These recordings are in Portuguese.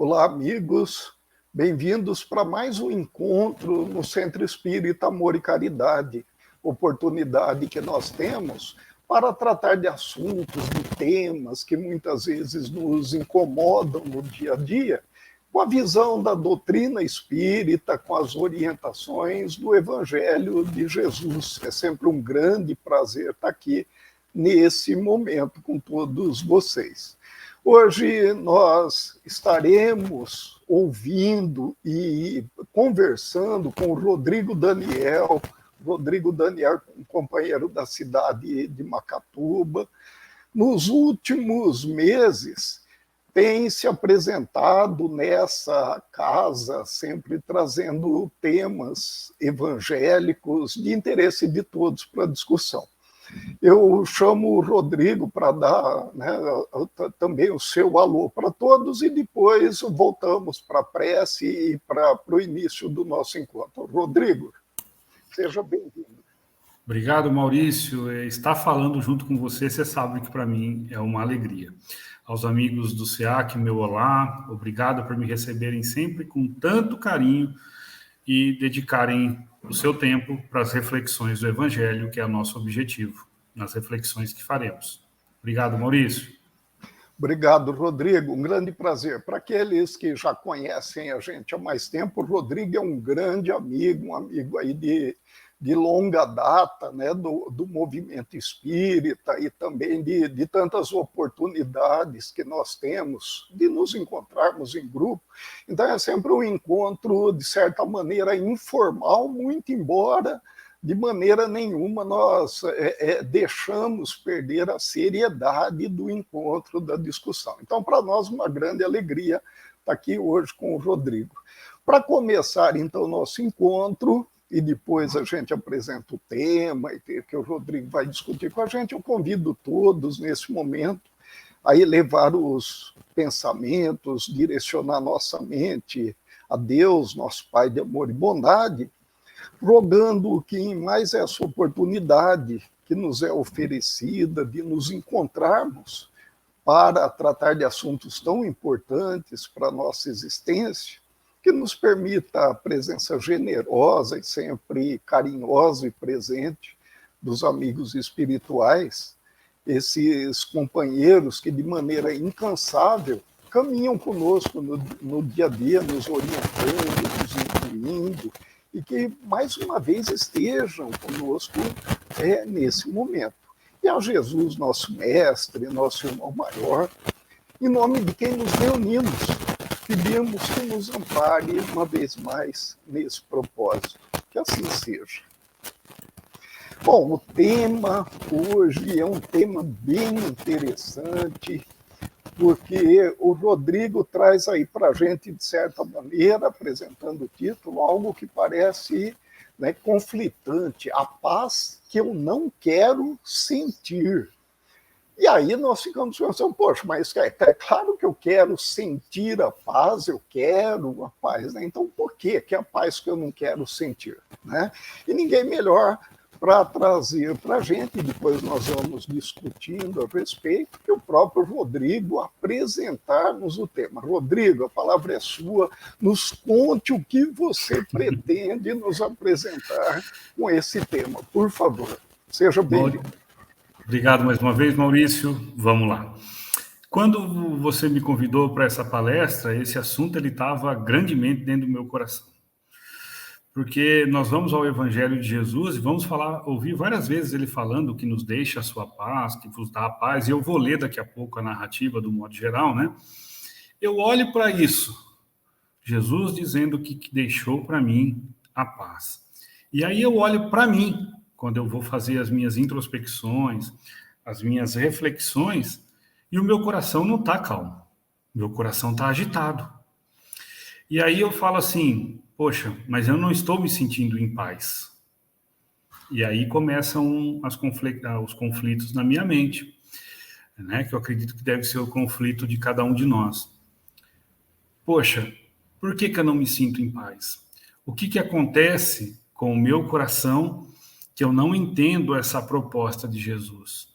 Olá, amigos. Bem-vindos para mais um encontro no Centro Espírita Amor e Caridade. Oportunidade que nós temos para tratar de assuntos, de temas que muitas vezes nos incomodam no dia a dia, com a visão da doutrina espírita, com as orientações do Evangelho de Jesus. É sempre um grande prazer estar aqui nesse momento com todos vocês. Hoje nós estaremos ouvindo e conversando com o Rodrigo Daniel, um companheiro da cidade de Macatuba. Nos últimos meses, tem se apresentado nessa casa, sempre trazendo temas evangélicos de interesse de todos para discussão. Eu chamo o Rodrigo para dar também o seu alô para todos e depois voltamos para a prece e para o início do nosso encontro. Rodrigo, seja bem-vindo. Obrigado, Maurício. Estar falando junto com você, você sabe que para mim é uma alegria. Aos amigos do SEAC, meu olá, obrigado por me receberem sempre com tanto carinho e dedicarem o seu tempo para as reflexões do Evangelho, que é o nosso objetivo, nas reflexões que faremos. Obrigado, Maurício. Obrigado, Rodrigo. Um grande prazer. Para aqueles que já conhecem a gente há mais tempo, o Rodrigo é um grande amigo, um amigo aí de longa data, né, do movimento espírita e também de tantas oportunidades que nós temos de nos encontrarmos em grupo. Então é sempre um encontro, de certa maneira, informal, muito embora de maneira nenhuma nós deixamos perder a seriedade do encontro, da discussão. Então, para nós, uma grande alegria estar aqui hoje com o Rodrigo. Para começar, então, o nosso encontro, e depois a gente apresenta o tema que o Rodrigo vai discutir com a gente, eu convido todos, nesse momento, a elevar os pensamentos, direcionar nossa mente a Deus, nosso Pai de amor e bondade, rogando que em mais essa oportunidade que nos é oferecida de nos encontrarmos para tratar de assuntos tão importantes para a nossa existência, que nos permita a presença generosa e sempre carinhosa e presente dos amigos espirituais, esses companheiros que de maneira incansável caminham conosco no dia a dia, nos orientando, nos incluindo, e que, mais uma vez, estejam conosco nesse momento. E a Jesus, nosso mestre, nosso irmão maior, em nome de quem nos reunimos, pedimos que nos ampare uma vez mais nesse propósito. Que assim seja. Bom, o tema hoje é um tema bem interessante, porque o Rodrigo traz aí para a gente, de certa maneira, apresentando o título, algo que parece conflitante, a paz que eu não quero sentir. E aí nós ficamos pensando, poxa, mas é claro que eu quero sentir a paz, eu quero a paz, né? Então por que é a paz que eu não quero sentir? Né? E ninguém melhor para trazer para a gente, e depois nós vamos discutindo a respeito, que o próprio Rodrigo apresentar-nos o tema. Rodrigo, a palavra é sua, nos conte o que você pretende nos apresentar com esse tema, por favor. Seja bem-vindo. Obrigado mais uma vez, Maurício. Vamos lá. Quando você me convidou para essa palestra, esse assunto ele estava grandemente dentro do meu coração. Porque nós vamos ao Evangelho de Jesus e vamos ouvir várias vezes ele falando que nos deixa a sua paz, que vos dá a paz, e eu vou ler daqui a pouco a narrativa do modo geral, né? Eu olho para isso, Jesus dizendo que deixou para mim a paz. E aí eu olho para mim, quando eu vou fazer as minhas introspecções, as minhas reflexões, e o meu coração não está calmo, meu coração está agitado. E aí eu falo assim, poxa, mas eu não estou me sentindo em paz. E aí começam os conflitos na minha mente, né? Que eu acredito que deve ser o conflito de cada um de nós. Poxa, por que eu não me sinto em paz? O que acontece com o meu coração que eu não entendo essa proposta de Jesus?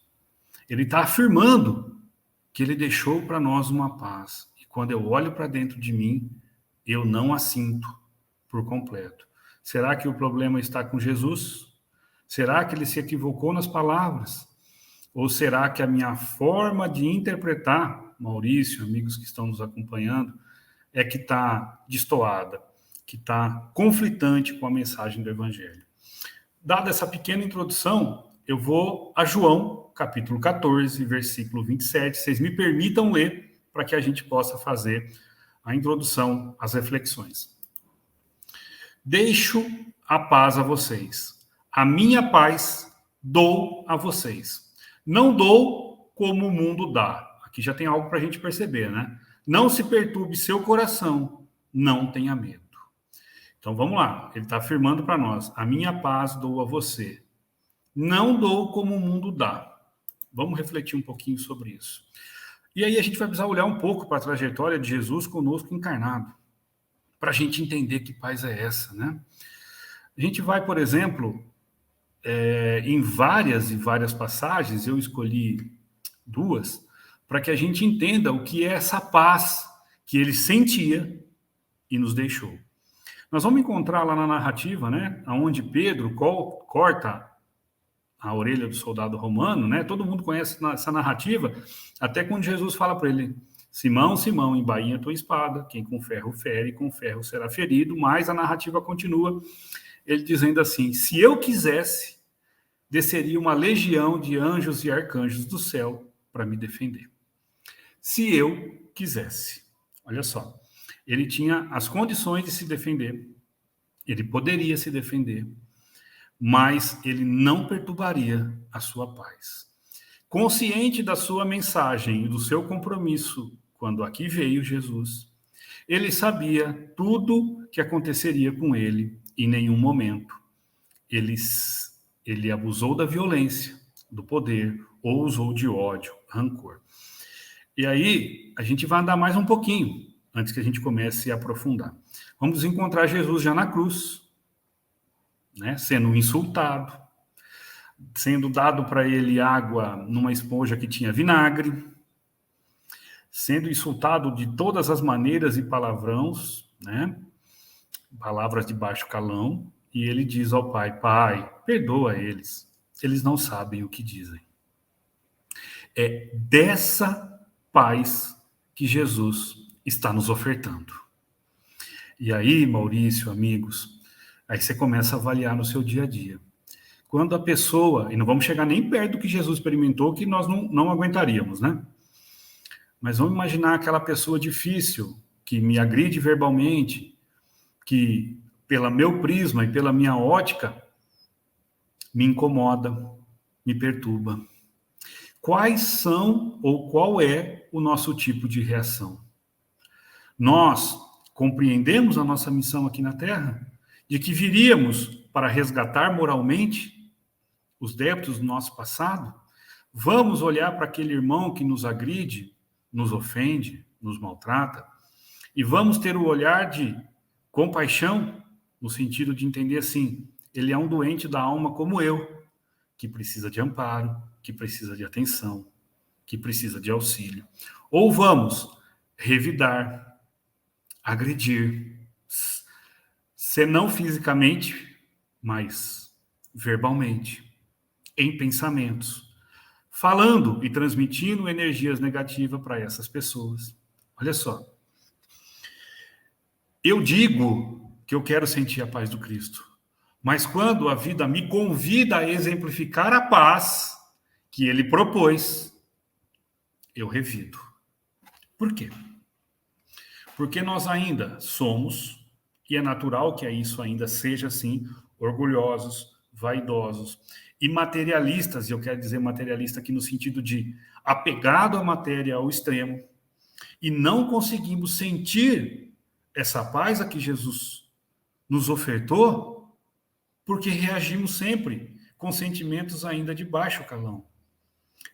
Ele está afirmando que ele deixou para nós uma paz. E quando eu olho para dentro de mim, eu não a sinto por completo. Será que o problema está com Jesus? Será que ele se equivocou nas palavras? Ou será que a minha forma de interpretar, Maurício, amigos que estão nos acompanhando, é que está destoada, que está conflitante com a mensagem do Evangelho? Dada essa pequena introdução, eu vou a João, capítulo 14, versículo 27. Vocês me permitam ler para que a gente possa fazer a introdução às reflexões. Deixo a paz a vocês. A minha paz dou a vocês. Não dou como o mundo dá. Aqui já tem algo para a gente perceber, né? Não se perturbe seu coração, não tenha medo. Então vamos lá, ele está afirmando para nós: a minha paz dou a você. Não dou como o mundo dá. Vamos refletir um pouquinho sobre isso. E aí a gente vai precisar olhar um pouco para a trajetória de Jesus conosco encarnado, para a gente entender que paz é essa, né? A gente vai, por exemplo, em várias e várias passagens, eu escolhi 2, para que a gente entenda o que é essa paz que ele sentia e nos deixou. Nós vamos encontrar lá na narrativa, né, onde Pedro corta a orelha do soldado romano, né? Todo mundo conhece essa narrativa, até quando Jesus fala para ele: Simão, Simão, embainha a tua espada, quem com ferro fere, com ferro será ferido. Mas a narrativa continua, ele dizendo assim: se eu quisesse, desceria uma legião de anjos e arcanjos do céu para me defender. Se eu quisesse. Olha só, ele tinha as condições de se defender, ele poderia se defender, mas ele não perturbaria a sua paz. Consciente da sua mensagem e do seu compromisso, quando aqui veio Jesus, ele sabia tudo que aconteceria com ele. Em nenhum momento ele abusou da violência, do poder, ou usou de ódio, rancor. E aí, a gente vai andar mais um pouquinho, antes que a gente comece a aprofundar. Vamos encontrar Jesus já na cruz, né, sendo insultado, sendo dado para ele água numa esponja que tinha vinagre, sendo insultado de todas as maneiras e palavrões, né, palavras de baixo calão, e ele diz ao Pai: Pai, perdoa eles não sabem o que dizem. É dessa paz que Jesus está nos ofertando. E aí, Maurício, amigos, aí você começa a avaliar no seu dia a dia. Quando a pessoa, e não vamos chegar nem perto do que Jesus experimentou, que nós não aguentaríamos, né? Mas vamos imaginar aquela pessoa difícil, que me agride verbalmente, que pelo meu prisma e pela minha ótica, me incomoda, me perturba. Quais são ou qual é o nosso tipo de reação? Nós compreendemos a nossa missão aqui na Terra, de que viríamos para resgatar moralmente os débitos do nosso passado? Vamos olhar para aquele irmão que nos agride, nos ofende, nos maltrata, e vamos ter o olhar de compaixão, no sentido de entender assim: ele é um doente da alma como eu, que precisa de amparo, que precisa de atenção, que precisa de auxílio. Ou vamos revidar, agredir, se não fisicamente, mas verbalmente, em pensamentos, falando e transmitindo energias negativas para essas pessoas. Olha só, eu digo que eu quero sentir a paz do Cristo, mas quando a vida me convida a exemplificar a paz que ele propôs, eu revido. Por quê? Porque nós ainda somos, e é natural que isso ainda seja assim, orgulhosos, vaidosos e materialistas, e eu quero dizer materialista aqui no sentido de apegado à matéria ao extremo, e não conseguimos sentir essa paz a que Jesus nos ofertou, porque reagimos sempre com sentimentos ainda de baixo calão.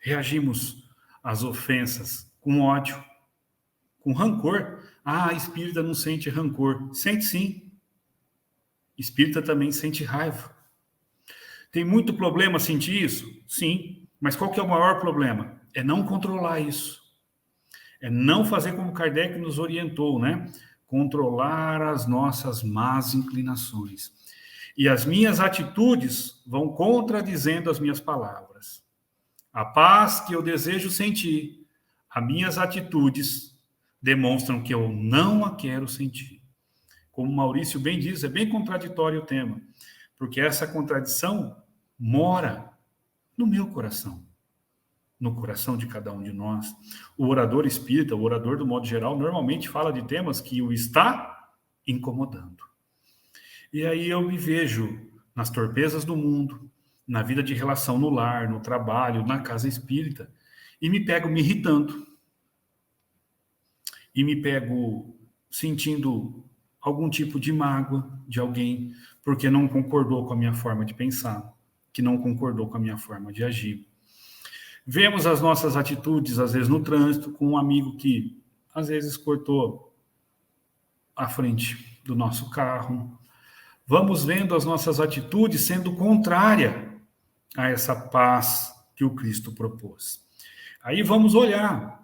Reagimos às ofensas com ódio, com rancor. Ah, espírita não sente rancor. Sente sim. Espírita também sente raiva. Tem muito problema sentir isso? Sim. Mas qual que é o maior problema? É não controlar isso. É não fazer como Kardec nos orientou, né? Controlar as nossas más inclinações. E as minhas atitudes vão contradizendo as minhas palavras. A paz que eu desejo sentir, as minhas atitudes demonstram que eu não a quero sentir. Como Maurício bem diz, é bem contraditório o tema, porque essa contradição mora no meu coração, no coração de cada um de nós. O orador espírita, o orador do modo geral, normalmente fala de temas que o está incomodando. E aí eu me vejo nas torpezas do mundo, na vida de relação no lar, no trabalho, na casa espírita, e me pego me irritando. E me pego sentindo algum tipo de mágoa de alguém, porque não concordou com a minha forma de pensar, que não concordou com a minha forma de agir. Vemos as nossas atitudes, às vezes, no trânsito, com um amigo que, às vezes, cortou a frente do nosso carro. Vamos vendo as nossas atitudes sendo contrária a essa paz que o Cristo propôs. Aí vamos olhar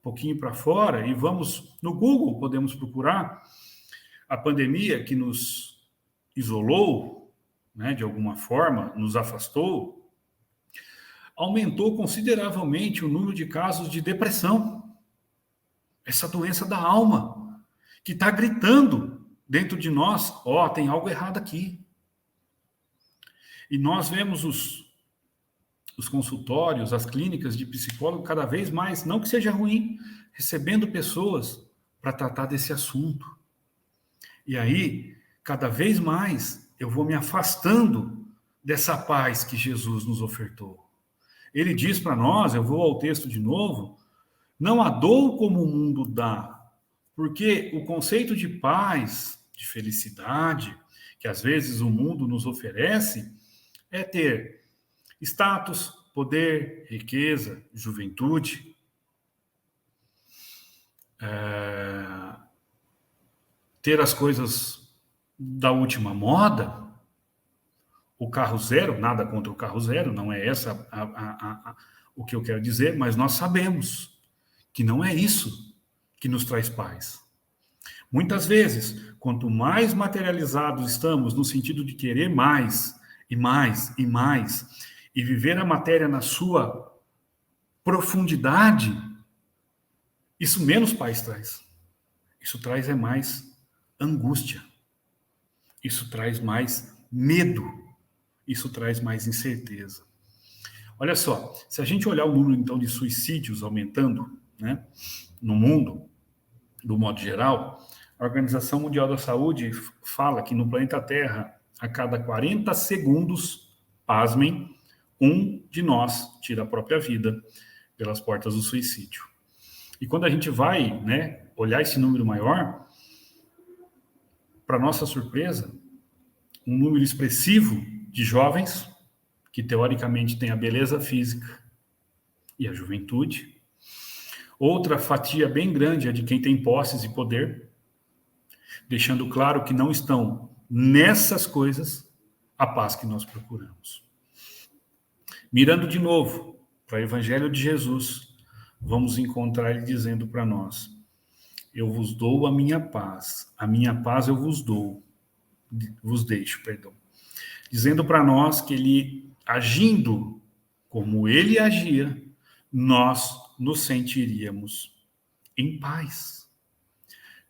um pouquinho para fora e vamos, no Google, podemos procurar a pandemia que nos isolou, né, de alguma forma, nos afastou, aumentou consideravelmente o número de casos de depressão. Essa doença da alma, que está gritando dentro de nós, tem algo errado aqui. E nós vemos os consultórios, as clínicas de psicólogo cada vez mais, não que seja ruim, recebendo pessoas para tratar desse assunto. E aí, cada vez mais, eu vou me afastando dessa paz que Jesus nos ofertou. Ele diz para nós, eu vou ao texto de novo, não a dou como o mundo dá, porque o conceito de paz, de felicidade, que às vezes o mundo nos oferece, é ter status, poder, riqueza, juventude, ter as coisas da última moda, o carro zero, nada contra o carro zero, não é essa o que eu quero dizer, mas nós sabemos que não é isso que nos traz paz. Muitas vezes, quanto mais materializados estamos no sentido de querer mais e mais e mais, e viver a matéria na sua profundidade, isso menos paz traz. Isso traz mais angústia. Isso traz mais medo. Isso traz mais incerteza. Olha só, se a gente olhar o número, então, de suicídios aumentando, né, no mundo, do modo geral, a Organização Mundial da Saúde fala que no planeta Terra, a cada 40 segundos, pasmem, um de nós tira a própria vida pelas portas do suicídio. E quando a gente vai, né, olhar esse número maior, para nossa surpresa, um número expressivo de jovens que teoricamente têm a beleza física e a juventude. Outra fatia bem grande é de quem tem posses e poder, deixando claro que não estão nessas coisas a paz que nós procuramos. Mirando de novo para o Evangelho de Jesus, vamos encontrar ele dizendo para nós: eu vos dou a minha paz eu vos deixo, perdão. Dizendo para nós que ele, agindo como ele agia, nós nos sentiríamos em paz.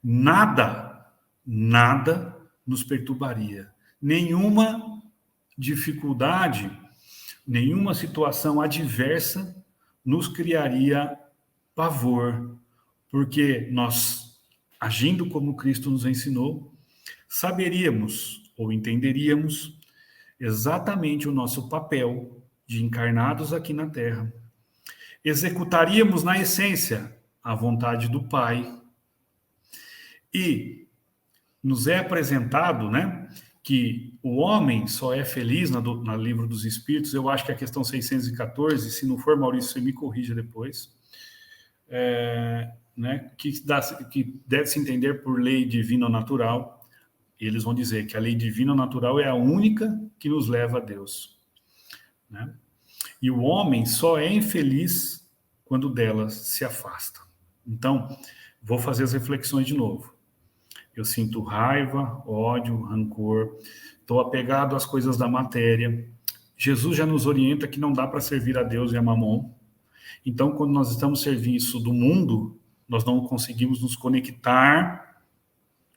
Nada nos perturbaria. Nenhuma dificuldade, nenhuma situação adversa nos criaria pavor, porque nós, agindo como Cristo nos ensinou, saberíamos ou entenderíamos exatamente o nosso papel de encarnados aqui na Terra. Executaríamos na essência a vontade do Pai. E nos é apresentado, né, que o homem só é feliz no Livro dos Espíritos. Eu acho que é a questão 614, se não for, Maurício, você me corrija depois, né, que deve se entender por lei divina ou natural. Eles vão dizer que a lei divina ou natural é a única que nos leva a Deus, né? E o homem só é infeliz quando dela se afasta. Então, vou fazer as reflexões de novo. Eu sinto raiva, ódio, rancor, estou apegado às coisas da matéria. Jesus já nos orienta que não dá para servir a Deus e a Mamon. Então, quando nós estamos servindo isso do mundo, nós não conseguimos nos conectar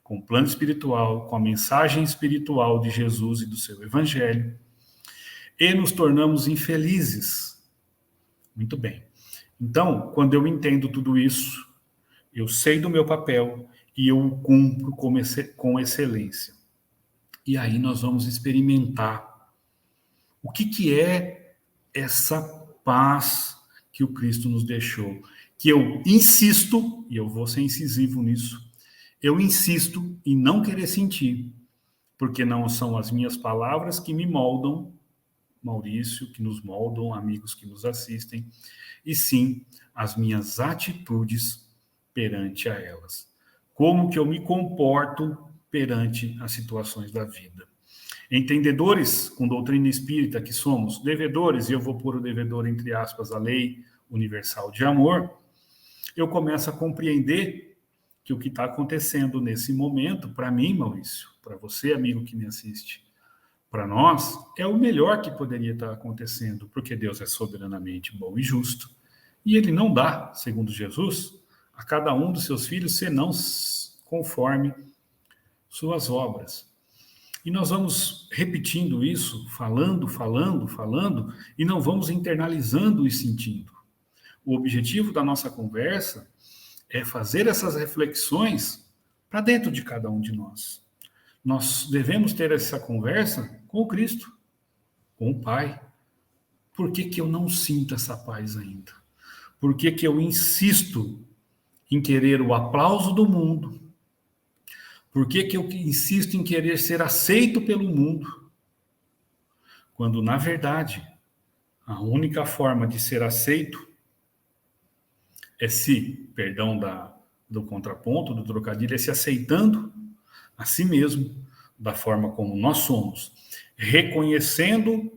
com o plano espiritual, com a mensagem espiritual de Jesus e do seu evangelho, e nos tornamos infelizes. Muito bem. Então, quando eu entendo tudo isso, eu sei do meu papel e eu o cumpro com excelência. E aí nós vamos experimentar o que é essa paz que o Cristo nos deixou. Que eu insisto, e eu vou ser incisivo nisso, eu insisto em não querer sentir, porque não são as minhas palavras que me moldam, Maurício, que nos moldam, amigos que nos assistem, e sim as minhas atitudes perante a elas. Como que eu me comporto perante as situações da vida. Entendedores com doutrina espírita que somos, devedores, e eu vou pôr o devedor entre aspas, a lei universal de amor, eu começo a compreender que o que está acontecendo nesse momento, para mim, Maurício, para você, amigo que me assiste, para nós, é o melhor que poderia estar acontecendo, porque Deus é soberanamente bom e justo, e Ele não dá, segundo Jesus, a cada um dos seus filhos, senão conforme suas obras. E nós vamos repetindo isso, falando, e não vamos internalizando e sentindo. O objetivo da nossa conversa é fazer essas reflexões para dentro de cada um de nós. Nós devemos ter essa conversa com o Cristo, com o Pai. Por que eu não sinto essa paz ainda? Por que eu insisto em querer o aplauso do mundo? Por que eu insisto em querer ser aceito pelo mundo? Quando, na verdade, a única forma de ser aceito é se, perdão do contraponto, do trocadilho, é se aceitando a si mesmo, da forma como nós somos, reconhecendo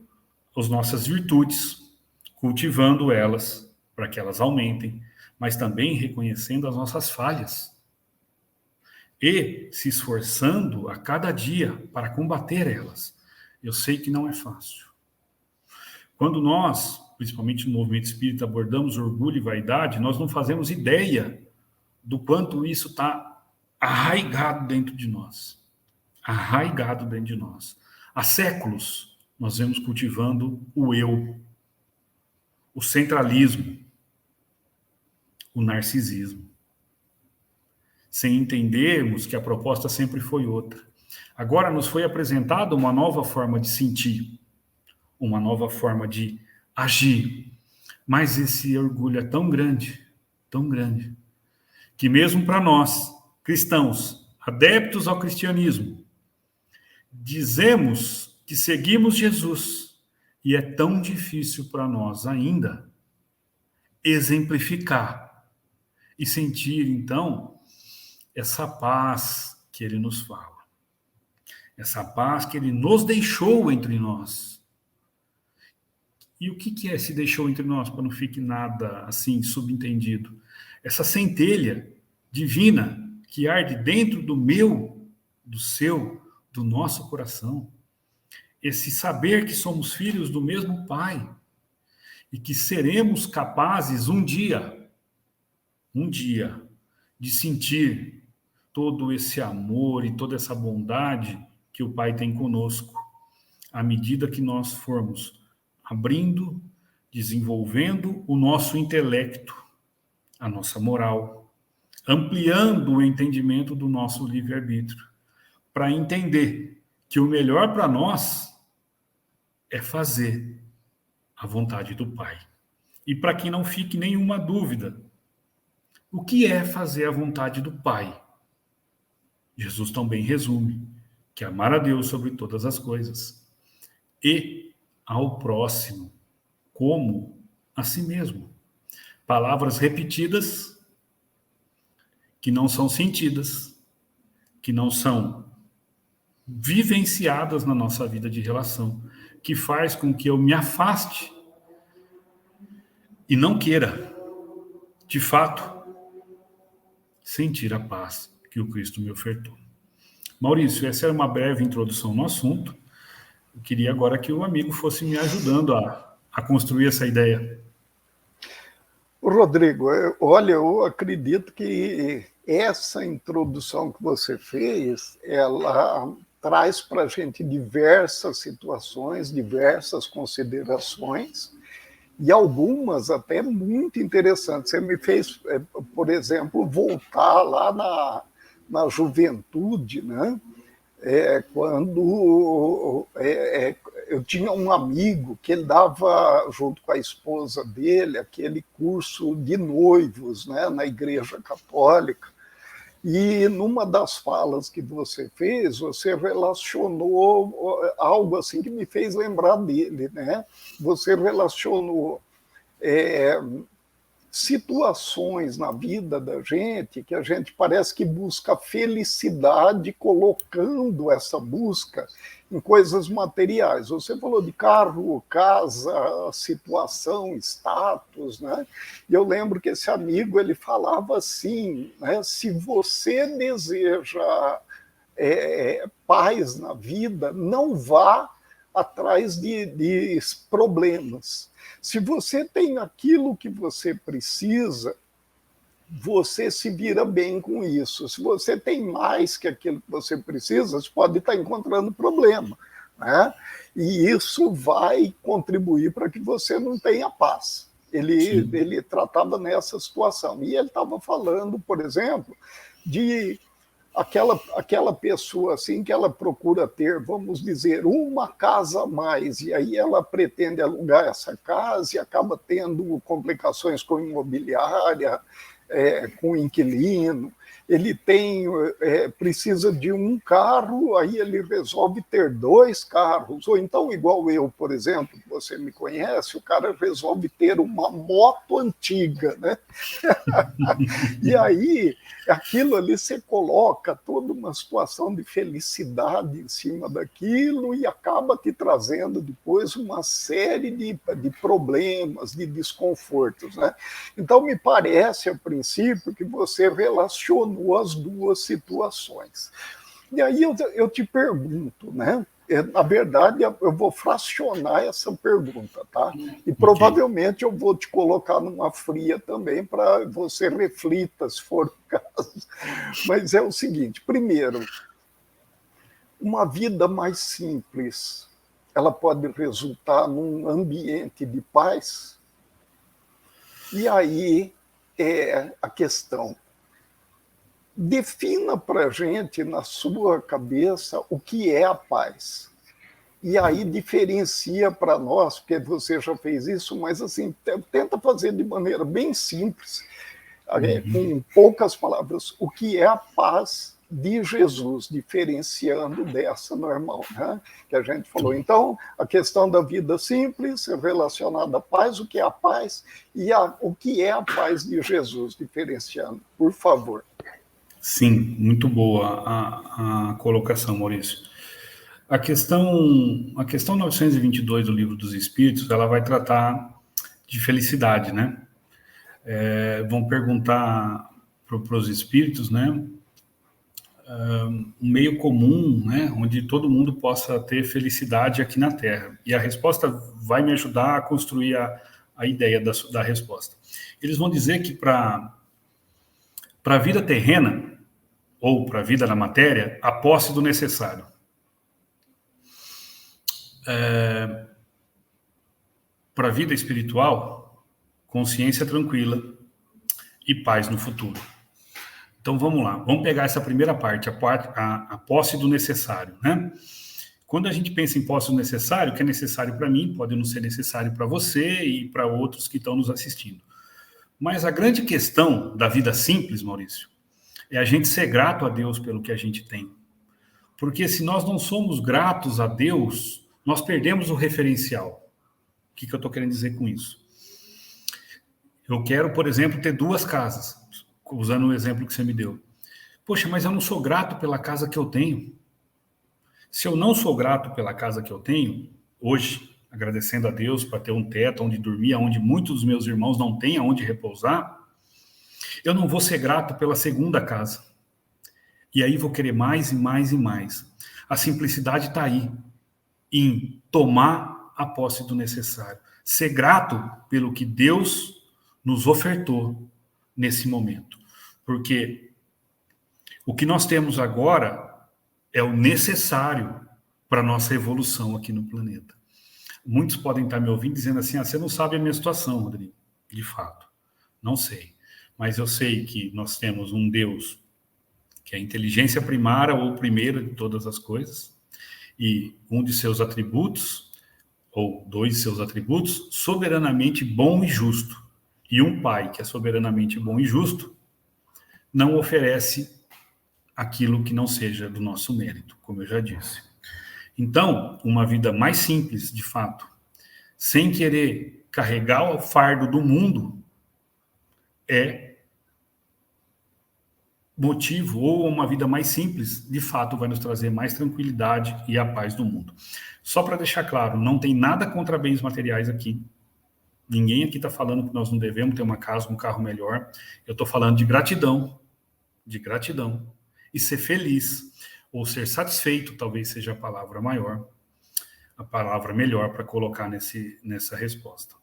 as nossas virtudes, cultivando elas para que elas aumentem, mas também reconhecendo as nossas falhas e se esforçando a cada dia para combater elas. Eu sei que não é fácil. Quando nós, principalmente no movimento espírita, abordamos orgulho e vaidade, nós não fazemos ideia do quanto isso está arraigado dentro de nós. Arraigado dentro de nós. Há séculos nós vemos cultivando o eu, o centralismo, o narcisismo, sem entendermos que a proposta sempre foi outra. Agora nos foi apresentada uma nova forma de sentir, uma nova forma de agir, mas esse orgulho é tão grande, que mesmo para nós, cristãos, adeptos ao cristianismo, dizemos que seguimos Jesus, e é tão difícil para nós ainda exemplificar e sentir, então, essa paz que ele nos fala. Essa paz que ele nos deixou entre nós. E o que é esse deixou entre nós, para não fique nada assim subentendido? Essa centelha divina que arde dentro do meu, do seu, do nosso coração. Esse saber que somos filhos do mesmo Pai e que seremos capazes um dia, de sentir todo esse amor e toda essa bondade que o Pai tem conosco, à medida que nós formos abrindo, desenvolvendo o nosso intelecto, a nossa moral, ampliando o entendimento do nosso livre-arbítrio, para entender que o melhor para nós é fazer a vontade do Pai. E para que não fique nenhuma dúvida, o que é fazer a vontade do Pai? Jesus também resume que amar a Deus sobre todas as coisas e ao próximo como a si mesmo. Palavras repetidas que não são sentidas, que não são vivenciadas na nossa vida de relação, que faz com que eu me afaste e não queira, de fato, sentir a paz que o Cristo me ofertou. Maurício, essa era uma breve introdução no assunto. Eu queria agora que o amigo fosse me ajudando a construir essa ideia. Rodrigo, olha, eu acredito que essa introdução que você fez, ela traz para a gente diversas situações, diversas considerações, e algumas até muito interessantes. Você me fez, por exemplo, voltar lá na juventude, né? Quando eu tinha um amigo que ele dava, junto com a esposa dele, aquele curso de noivos, né, na Igreja Católica. E numa das falas que você fez, você relacionou algo assim que me fez lembrar dele, né? Você relacionou situações na vida da gente que a gente parece que busca felicidade colocando essa busca em coisas materiais. Você falou de carro, casa, situação, status, né? E eu lembro que esse amigo ele falava assim, né? Se você deseja paz na vida, não vá atrás de problemas. Se você tem aquilo que você precisa, você se vira bem com isso. Se você tem mais que aquilo que você precisa, você pode estar encontrando problema, né? E isso vai contribuir para que você não tenha paz. Ele tratava nessa situação. E ele estava falando, por exemplo, de aquela pessoa assim que ela procura ter, vamos dizer, uma casa a mais, e aí ela pretende alugar essa casa e acaba tendo complicações com imobiliária, com inquilino. Ele precisa de um carro, aí ele resolve ter 2 carros, ou então, igual eu, por exemplo, você me conhece, o cara resolve ter uma moto antiga, né? E aí, aquilo ali você coloca toda uma situação de felicidade em cima daquilo e acaba te trazendo depois uma série de problemas, de desconfortos, né? Então, me parece, a princípio, que você relacionou as duas situações. E aí eu te pergunto, né? Na verdade, eu vou fracionar essa pergunta, tá? E provavelmente eu vou te colocar numa fria também para você reflita, se for o caso. Mas é o seguinte: primeiro, uma vida mais simples, ela pode resultar num ambiente de paz? E aí é a questão. Defina para a gente, na sua cabeça, o que é a paz. E aí diferencia para nós, porque você já fez isso, mas assim, tenta fazer de maneira bem simples, com poucas palavras, o que é a paz de Jesus, diferenciando dessa normal, né? Que a gente falou. Então, a questão da vida simples relacionada à paz, o que é a paz, e o que é a paz de Jesus, diferenciando, por favor. Sim, muito boa a colocação, Maurício. A questão 922 do Livro dos Espíritos, ela vai tratar de felicidade, né? Vão perguntar para os espíritos, né? Um meio comum, né? Onde todo mundo possa ter felicidade aqui na Terra. E a resposta vai me ajudar a construir a ideia da resposta. Eles vão dizer que para a vida terrena, ou para a vida na matéria, a posse do necessário. Para a vida espiritual, consciência tranquila e paz no futuro. Então vamos lá, vamos pegar essa primeira parte, a posse do necessário, né? Quando a gente pensa em posse do necessário, o que é necessário para mim pode não ser necessário para você e para outros que estão nos assistindo. Mas a grande questão da vida simples, Maurício, é a gente ser grato a Deus pelo que a gente tem. Porque se nós não somos gratos a Deus, nós perdemos o referencial. O que eu estou querendo dizer com isso? Eu quero, por exemplo, ter 2 casas, usando o exemplo que você me deu. Poxa, mas eu não sou grato pela casa que eu tenho. Se eu não sou grato pela casa que eu tenho, hoje, agradecendo a Deus para ter um teto onde dormir, onde muitos dos meus irmãos não têm aonde repousar, Eu não vou ser grato pela segunda casa. E aí vou querer mais e mais e mais. A simplicidade está aí, em tomar a posse do necessário. Ser grato pelo que Deus nos ofertou nesse momento. Porque o que nós temos agora é o necessário para a nossa evolução aqui no planeta. Muitos podem estar me ouvindo dizendo assim, você não sabe a minha situação, Rodrigo. De fato, não sei. Mas eu sei que nós temos um Deus que é a inteligência primária ou primeira de todas as coisas, e um de seus atributos, ou dois de seus atributos, soberanamente bom e justo. E um pai que é soberanamente bom e justo não oferece aquilo que não seja do nosso mérito, como eu já disse. Então, uma vida mais simples, de fato, sem querer carregar o fardo do mundo, é motivo, ou uma vida mais simples, de fato, vai nos trazer mais tranquilidade e a paz do mundo. Só para deixar claro, não tem nada contra bens materiais aqui. Ninguém aqui está falando que nós não devemos ter uma casa, um carro melhor. Eu estou falando de gratidão, e ser feliz, ou ser satisfeito, talvez seja a palavra maior, a palavra melhor para colocar nessa resposta.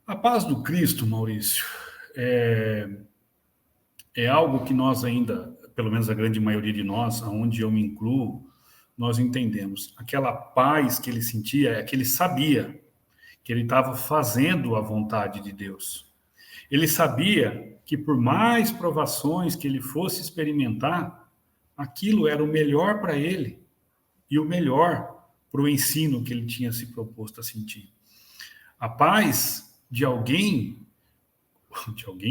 A paz do Cristo, Maurício, é algo que nós ainda, pelo menos a grande maioria de nós, aonde eu me incluo, nós entendemos. Aquela paz que ele sentia é que ele sabia que ele estava fazendo a vontade de Deus. Ele sabia que por mais provações que ele fosse experimentar, aquilo era o melhor para ele e o melhor para o ensino que ele tinha se proposto a sentir. A paz de alguém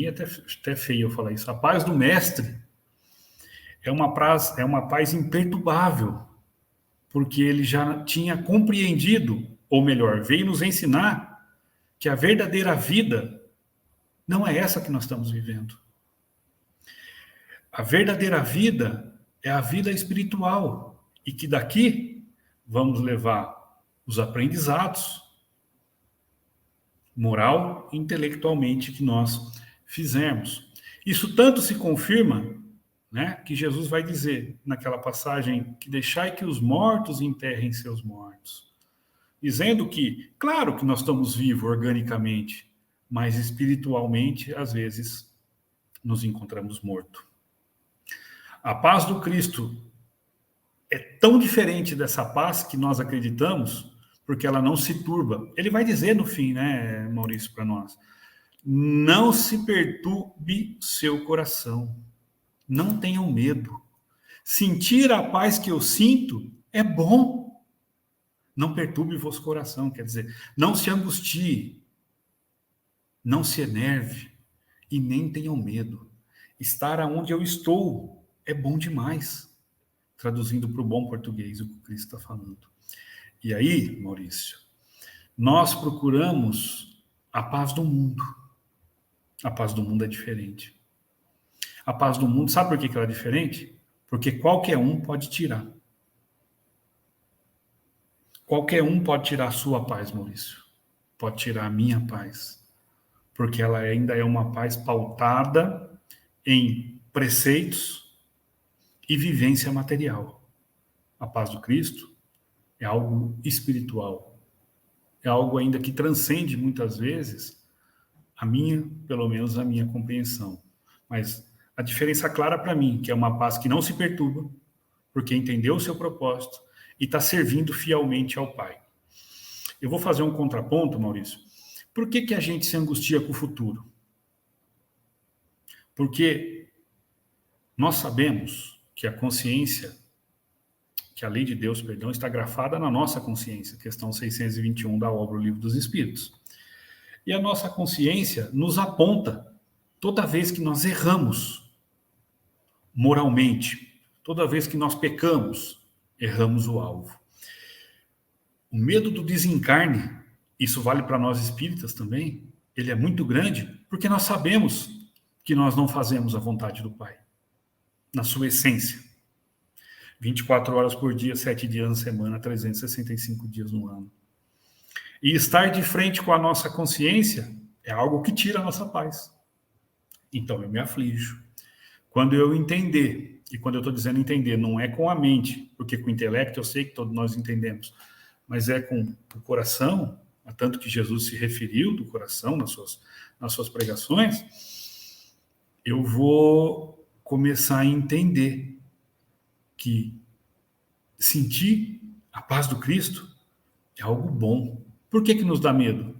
é até feio eu falar isso, a paz do mestre é uma paz imperturbável, porque ele já tinha compreendido, ou melhor, veio nos ensinar que a verdadeira vida não é essa que nós estamos vivendo. A verdadeira vida é a vida espiritual, e que daqui vamos levar os aprendizados, moral e intelectualmente, que nós fizermos. Isso tanto se confirma, né, que Jesus vai dizer naquela passagem que deixai que os mortos enterrem seus mortos. Dizendo que, claro que nós estamos vivos organicamente, mas espiritualmente, às vezes, nos encontramos mortos. A paz do Cristo é tão diferente dessa paz que nós acreditamos, porque ela não se turba. Ele vai dizer no fim, né, Maurício, para nós, não se perturbe seu coração, não tenham medo. Sentir a paz que eu sinto é bom. Não perturbe vosso coração, quer dizer, não se angustie, não se enerve e nem tenham medo. Estar aonde eu estou é bom demais, traduzindo para o bom português o que o Cristo está falando. E aí, Maurício, nós procuramos a paz do mundo. A paz do mundo é diferente. A paz do mundo, sabe por que ela é diferente? Porque qualquer um pode tirar. Qualquer um pode tirar a sua paz, Maurício. Pode tirar a minha paz. Porque ela ainda é uma paz pautada em preceitos e vivência material. A paz do Cristo é algo espiritual. É algo ainda que transcende muitas vezes pelo menos a minha compreensão. Mas a diferença clara para mim, que é uma paz que não se perturba, porque entendeu o seu propósito e está servindo fielmente ao Pai. Eu vou fazer um contraponto, Maurício. Por que a gente se angustia com o futuro? Porque nós sabemos que a consciência, que a lei de Deus, está grafada na nossa consciência, questão 621 da obra O Livro dos Espíritos. E a nossa consciência nos aponta toda vez que nós erramos moralmente, toda vez que nós pecamos, erramos o alvo. O medo do desencarne, isso vale para nós espíritas também, ele é muito grande, porque nós sabemos que nós não fazemos a vontade do Pai, na sua essência. 24 horas por dia, 7 dias na semana, 365 dias no ano. E estar de frente com a nossa consciência é algo que tira a nossa paz. então eu me aflijo. Quando eu entender, e quando eu estou dizendo entender, não é com a mente, porque com o intelecto eu sei que todos nós entendemos, mas é com o coração, a tanto que Jesus se referiu do coração nas suas pregações, eu vou começar a entender que sentir a paz do Cristo é algo bom. Por que nos dá medo?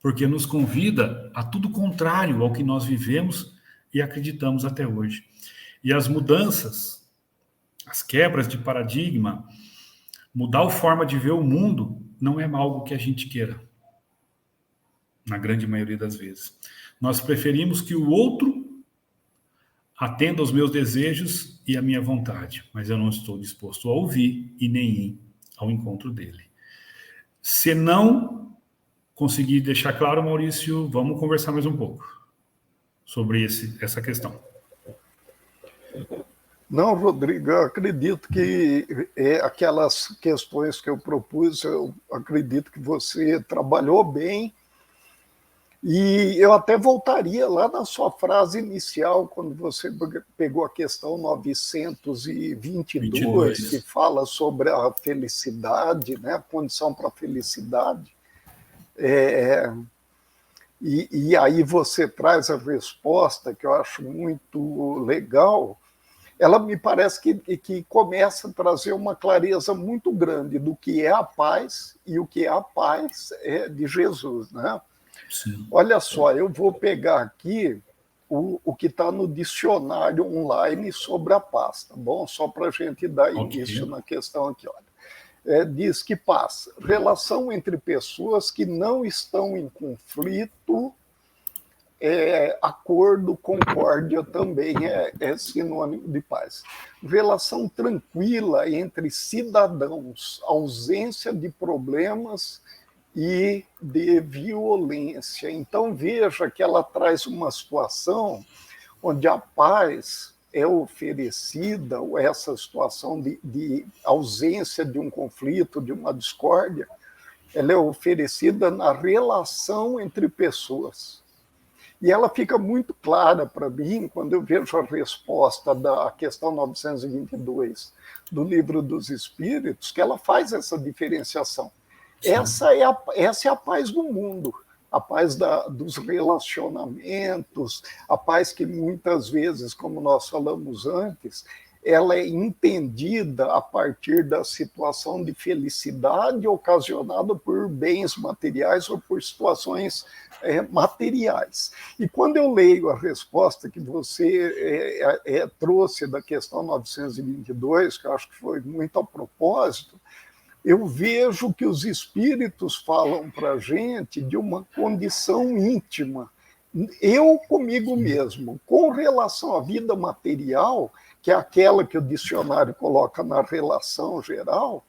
Porque nos convida a tudo contrário ao que nós vivemos e acreditamos até hoje. E as mudanças, as quebras de paradigma, mudar a forma de ver o mundo não é algo que a gente queira, na grande maioria das vezes. Nós preferimos que o outro atenda aos meus desejos e à minha vontade, mas eu não estou disposto a ouvir e nem ir ao encontro dele. Se não conseguir deixar claro, Maurício, vamos conversar mais um pouco sobre essa questão. Não, Rodrigo, eu acredito que aquelas questões que eu propus, eu acredito que você trabalhou bem. E eu até voltaria lá na sua frase inicial, quando você pegou a questão 922, que fala sobre a felicidade, né, a condição para a felicidade. E aí você traz a resposta, que eu acho muito legal. Ela me parece que começa a trazer uma clareza muito grande do que é a paz e o que é a paz de Jesus, né? Sim. Olha só, eu vou pegar aqui o que está no dicionário online sobre a paz, tá bom? Só para a gente dar início na questão aqui, olha. Diz que paz, relação entre pessoas que não estão em conflito, acordo, concórdia também é sinônimo de paz. Relação tranquila entre cidadãos, ausência de problemas e de violência. Então, veja que ela traz uma situação onde a paz é oferecida, ou essa situação de ausência de um conflito, de uma discórdia, ela é oferecida na relação entre pessoas. E ela fica muito clara para mim quando eu vejo a resposta da questão 922 do Livro dos Espíritos, que ela faz essa diferenciação. Essa é a paz do mundo, a paz dos relacionamentos, a paz que muitas vezes, como nós falamos antes, ela é entendida a partir da situação de felicidade ocasionada por bens materiais ou por situações materiais. E quando eu leio a resposta que você trouxe da questão 922, que eu acho que foi muito a propósito, eu vejo que os espíritos falam para a gente de uma condição íntima. Eu comigo mesmo, com relação à vida material, que é aquela que o dicionário coloca na relação geral,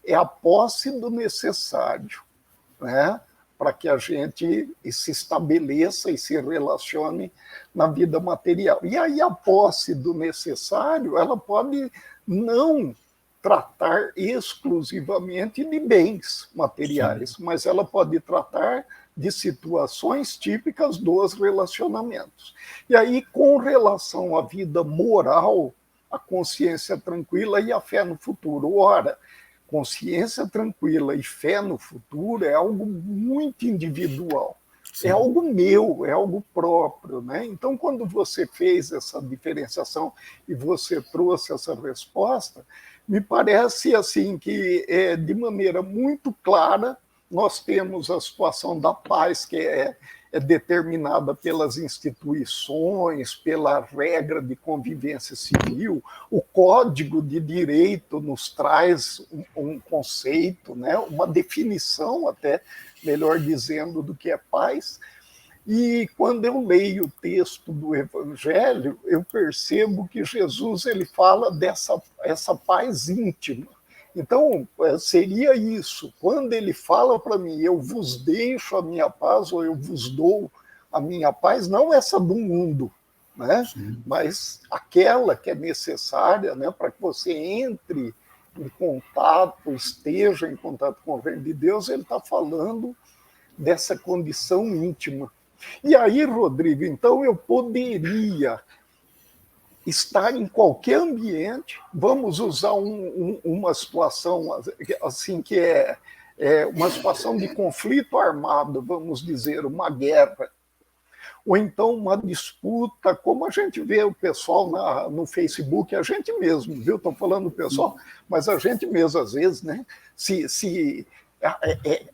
é a posse do necessário, né? Para que a gente se estabeleça e se relacione na vida material. E aí a posse do necessário, ela pode não tratar exclusivamente de bens materiais, sim, mas ela pode tratar de situações típicas dos relacionamentos. E aí, com relação à vida moral, a consciência tranquila e a fé no futuro. Ora, consciência tranquila e fé no futuro é algo muito individual. Sim. É algo meu, é algo próprio, né? Então, quando você fez essa diferenciação e você trouxe essa resposta, me parece assim que, de maneira muito clara, nós temos a situação da paz, que é determinada pelas instituições, pela regra de convivência civil. O Código de Direito nos traz um conceito, né, uma definição até, melhor dizendo, do que é paz. E quando eu leio o texto do Evangelho, eu percebo que Jesus ele fala essa paz íntima. Então, seria isso. Quando ele fala para mim, eu vos deixo a minha paz, ou eu vos dou a minha paz, não essa do mundo, né? Mas aquela que é necessária, né, para que você entre em contato, esteja em contato com o reino de Deus, ele está falando dessa condição íntima. E aí, Rodrigo, então eu poderia estar em qualquer ambiente, vamos usar uma situação assim que é uma situação de conflito armado, vamos dizer, uma guerra, ou então uma disputa, como a gente vê o pessoal no Facebook, a gente mesmo, viu? Estou falando do pessoal, mas a gente mesmo, às vezes, né, se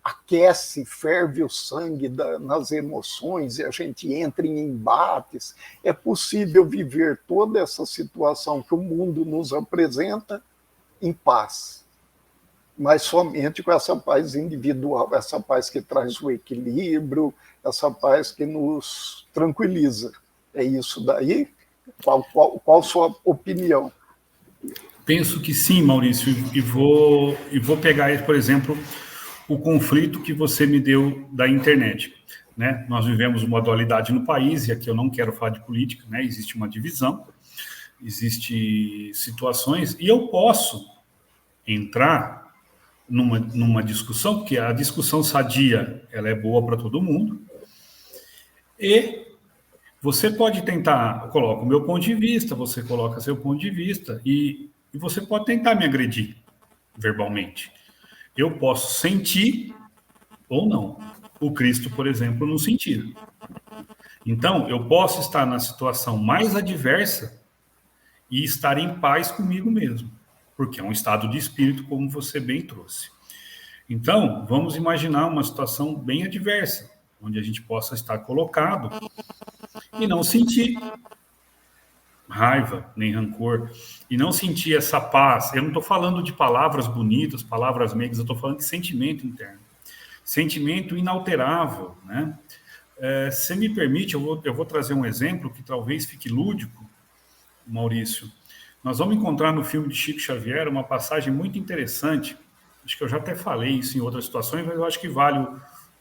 aquece, ferve o sangue nas emoções e a gente entra em embates. É possível viver toda essa situação que o mundo nos apresenta em paz, mas somente com essa paz individual, essa paz que traz o equilíbrio, essa paz que nos tranquiliza. É isso daí? Qual sua opinião? Penso que sim, Maurício, e vou pegar, por exemplo, o conflito que você me deu da internet. Né? Nós vivemos uma dualidade no país, e aqui eu não quero falar de política, né? Existe uma divisão, existem situações, e eu posso entrar numa discussão, porque a discussão sadia ela é boa para todo mundo, e você pode tentar, coloca o meu ponto de vista, você coloca seu ponto de vista, e você pode tentar me agredir verbalmente. Eu posso sentir ou não. O Cristo, por exemplo, não sentia. Então, eu posso estar na situação mais adversa e estar em paz comigo mesmo, porque é um estado de espírito, como você bem trouxe. Então, vamos imaginar uma situação bem adversa, onde a gente possa estar colocado e não sentir raiva, nem rancor, e não sentir essa paz. Eu não estou falando de palavras bonitas, palavras meigas, eu estou falando de sentimento interno. Sentimento inalterável, né? Se me permite, eu vou trazer um exemplo que talvez fique lúdico, Maurício. Nós vamos encontrar no filme de Chico Xavier uma passagem muito interessante, acho que eu já até falei isso em outras situações, mas eu acho que vale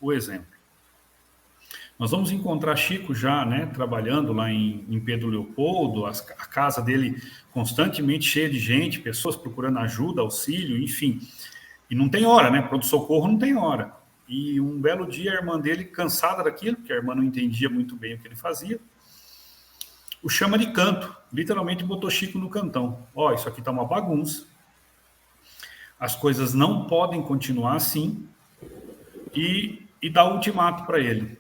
o exemplo. Nós vamos encontrar Chico já, né, trabalhando lá em Pedro Leopoldo, a casa dele constantemente cheia de gente, pessoas procurando ajuda, auxílio, enfim. E não tem hora, né? Pronto-socorro não tem hora. E um belo dia a irmã dele, cansada daquilo, porque a irmã não entendia muito bem o que ele fazia, o chama de canto, literalmente botou Chico no cantão. Ó, isso aqui tá uma bagunça, as coisas não podem continuar assim, e dá o ultimato para ele.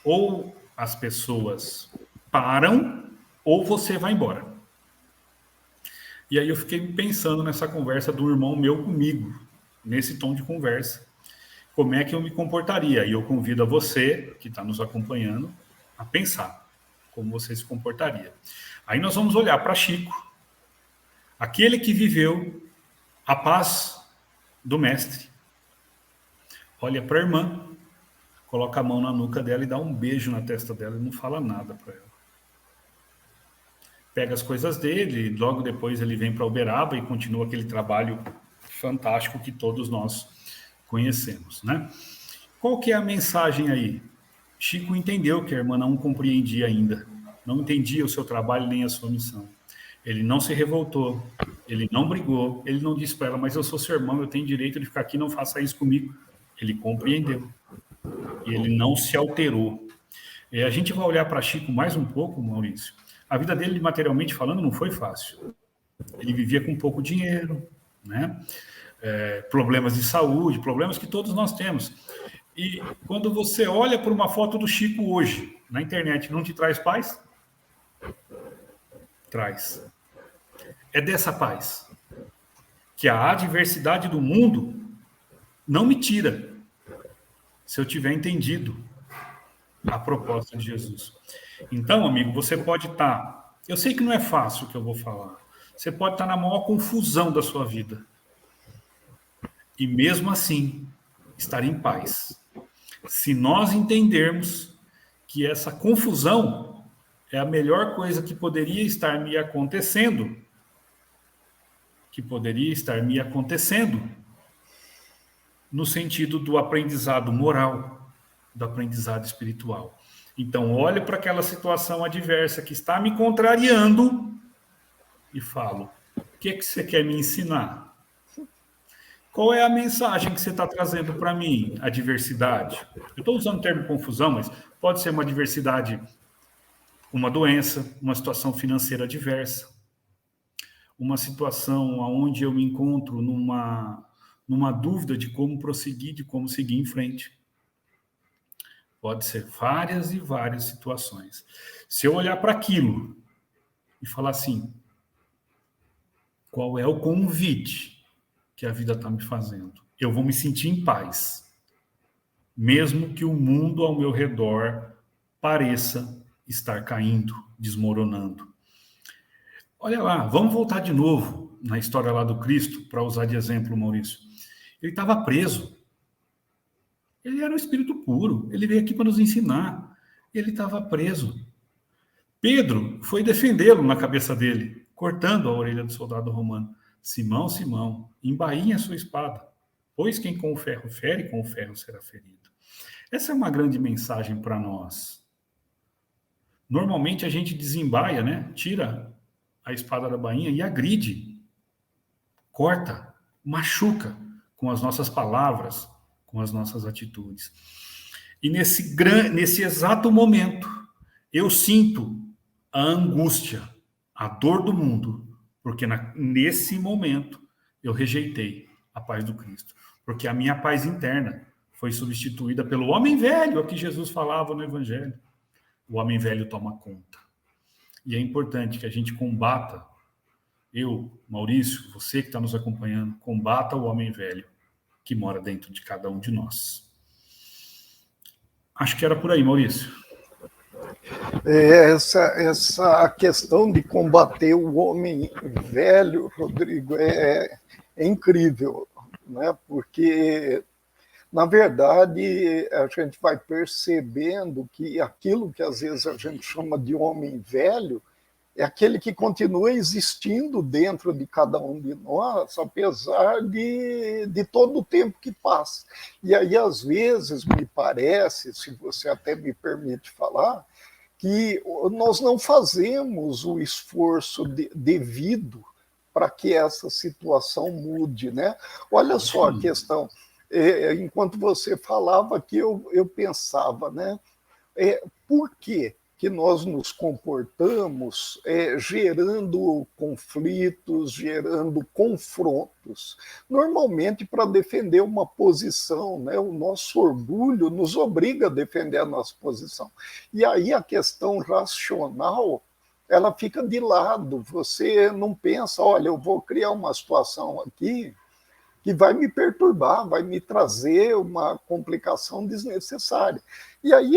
Ou as pessoas param, ou você vai embora. E aí eu fiquei pensando nessa conversa do irmão meu comigo, nesse tom de conversa, como é que eu me comportaria? E eu convido a você, que está nos acompanhando, a pensar como você se comportaria. Aí nós vamos olhar para Chico, aquele que viveu a paz do mestre. Olha para a irmã, coloca a mão na nuca dela e dá um beijo na testa dela e não fala nada para ela. Pega as coisas dele, logo depois ele vem para Uberaba e continua aquele trabalho fantástico que todos nós conhecemos, né? Qual que é a mensagem aí? Chico entendeu que a irmã não compreendia ainda, não entendia o seu trabalho nem a sua missão. Ele não se revoltou, ele não brigou, ele não disse para ela, mas eu sou seu irmão, eu tenho direito de ficar aqui, não faça isso comigo. Ele compreendeu. E ele não se alterou. A gente vai olhar para Chico mais um pouco, Maurício. A vida dele, materialmente falando, não foi fácil. Ele vivia com pouco dinheiro, né? Problemas de saúde, problemas que todos nós temos. E quando você olha para uma foto do Chico hoje, na internet, não te traz paz? Traz. É dessa paz que a adversidade do mundo não me tira, se eu tiver entendido a proposta de Jesus. Então, amigo, você pode estar... Eu sei que não é fácil o que eu vou falar. Você pode estar na maior confusão da sua vida. E mesmo assim, estar em paz. Se nós entendermos que essa confusão é a melhor coisa que poderia estar me acontecendo, no sentido do aprendizado moral, do aprendizado espiritual. Então, olho para aquela situação adversa que está me contrariando e falo, o que você quer me ensinar? Qual é a mensagem que você está trazendo para mim? A diversidade. Eu estou usando o termo confusão, mas pode ser uma diversidade, uma doença, uma situação financeira adversa, uma situação onde eu me encontro numa dúvida de como prosseguir, de como seguir em frente. Pode ser várias e várias situações. Se eu olhar para aquilo e falar assim, qual é o convite que a vida está me fazendo? Eu vou me sentir em paz, mesmo que o mundo ao meu redor pareça estar caindo, desmoronando. Olha lá, vamos voltar de novo na história lá do Cristo, para usar de exemplo, Maurício. Ele estava preso. Ele era um espírito puro. Ele veio aqui para nos ensinar. Ele estava preso. Pedro foi defendê-lo na cabeça dele, cortando a orelha do soldado romano. Simão, Simão, embainhe a sua espada, pois quem com o ferro fere, com o ferro será ferido. Essa é uma grande mensagem para nós. Normalmente a gente desembaia, né? Tira a espada da bainha e agride, corta, machuca com as nossas palavras, com as nossas atitudes. E nesse exato momento, eu sinto a angústia, a dor do mundo, porque nesse momento eu rejeitei a paz do Cristo. Porque a minha paz interna foi substituída pelo homem velho, a que Jesus falava no Evangelho. O homem velho toma conta. E é importante que a gente combata, eu, Maurício, você que está nos acompanhando, combata o homem velho que mora dentro de cada um de nós. Acho que era por aí, Maurício. Essa questão de combater o homem velho, Rodrigo, é incrível, né? Porque, na verdade, a gente vai percebendo que aquilo que às vezes a gente chama de homem velho é aquele que continua existindo dentro de cada um de nós, apesar de todo o tempo que passa. E aí, às vezes, me parece, se você até me permite falar, que nós não fazemos o esforço devido para que essa situação mude, né? Olha só a questão. Enquanto você falava aqui, eu pensava, né? Por quê que nós nos comportamos gerando conflitos, gerando confrontos, normalmente para defender uma posição, né? O nosso orgulho nos obriga a defender a nossa posição. E aí a questão racional, ela fica de lado, você não pensa, olha, eu vou criar uma situação aqui que vai me perturbar, vai me trazer uma complicação desnecessária. E aí